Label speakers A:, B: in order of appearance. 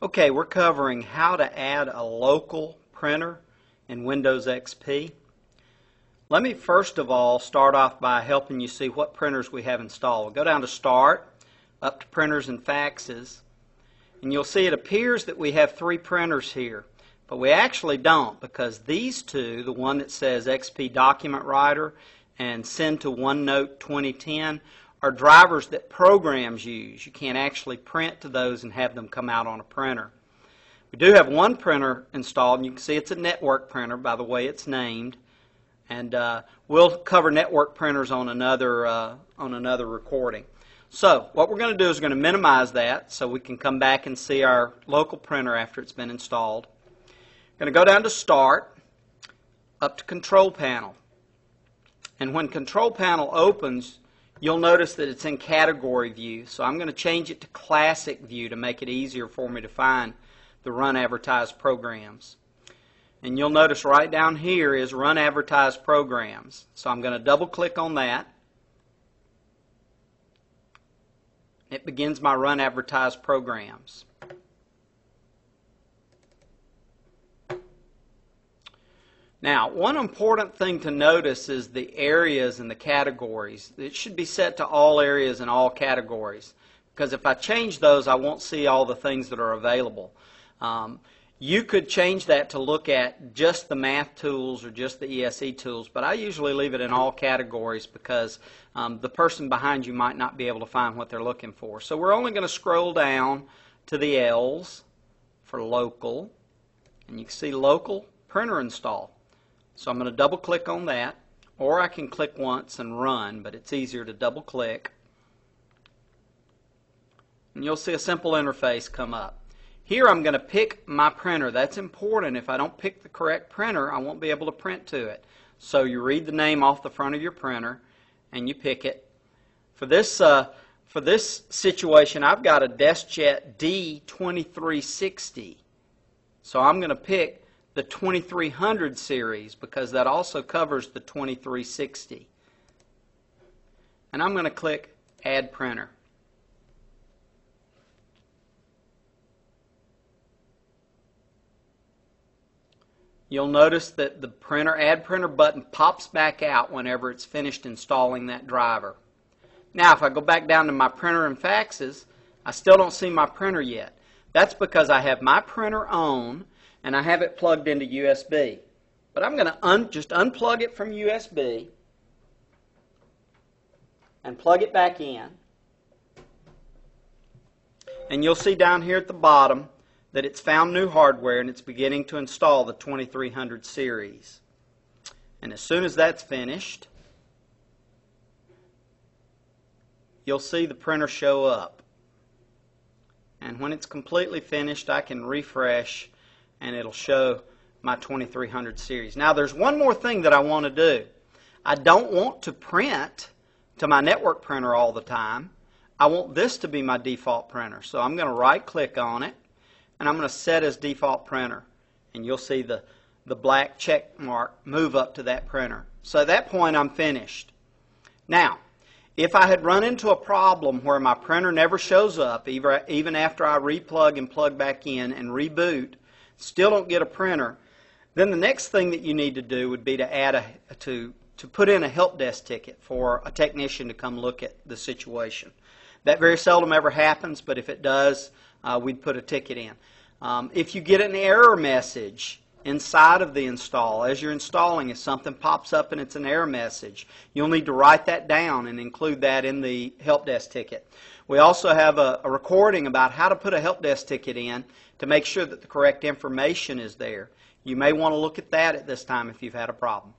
A: Okay, we're covering how to add a local printer in Windows XP. Let me first of all start off by helping you see what printers we have installed. We'll go down to Start, up to Printers and Faxes, and you'll see it appears that we have 3 printers here, but we actually don't, because these two, the one that says XP Document Writer and Send to OneNote 2010, are drivers that programs use. You can't actually print to those and have them come out on a printer. We do have one printer installed, and you can see it's a network printer by the way it's named. And we'll cover network printers on another recording. So what we're going to do is we're going to minimize that so we can come back and see our local printer after it's been installed. We're going to go down to Start, up to Control Panel. And when Control Panel opens, you'll notice that it's in Category View. So I'm going to change it to Classic View to make it easier for me to find the Run Advertised Programs. And you'll notice right down here is Run Advertised Programs. So I'm going to double click on that. It begins my Run Advertised Programs. Now, one important thing to notice is the areas and the categories. It should be set to all areas and all categories, because if I change those, I won't see all the things that are available. You could change that to look at just the math tools or just the ESE tools, but I usually leave it in all categories because the person behind you might not be able to find what they're looking for. So we're only going to scroll down to the L's for local, and you can see local printer install. So I'm going to double click on that, or I can click once and run, but it's easier to double click. And you'll see a simple interface come up. Here I'm going to pick my printer. That's important. If I don't pick the correct printer, I won't be able to print to it. So you read the name off the front of your printer and you pick it. For this situation, I've got a DeskJet D2360. So I'm going to pick the 2300 series because that also covers the 2360. And I'm going to click Add Printer. You'll notice that the Add Printer button pops back out whenever it's finished installing that driver. Now, if I go back down to my printer and faxes, I still don't see my printer yet. That's because I have my printer on and I have it plugged into USB. But I'm going to just unplug it from USB and plug it back in. And you'll see down here at the bottom that it's found new hardware and it's beginning to install the 2300 series. And as soon as that's finished, you'll see the printer show up. And when it's completely finished, I can refresh and it'll show my 2300 series. Now there's one more thing that I want to do. I don't want to print to my network printer all the time. I want this to be my default printer. So I'm going to right click on it and I'm going to set as default printer. And you'll see the black check mark move up to that printer. So at that point I'm finished. Now, if I had run into a problem where my printer never shows up, even after I replug and plug back in and reboot, still don't get a printer, then the next thing that you need to do would be to add to put in a help desk ticket for a technician to come look at the situation. That very seldom ever happens, but if it does, we'd put a ticket in. If you get an error message inside of the install, as you're installing, if something pops up and it's an error message, you'll need to write that down and include that in the help desk ticket. We also have a recording about how to put a help desk ticket in to make sure that the correct information is there. You may want to look at that at this time if you've had a problem.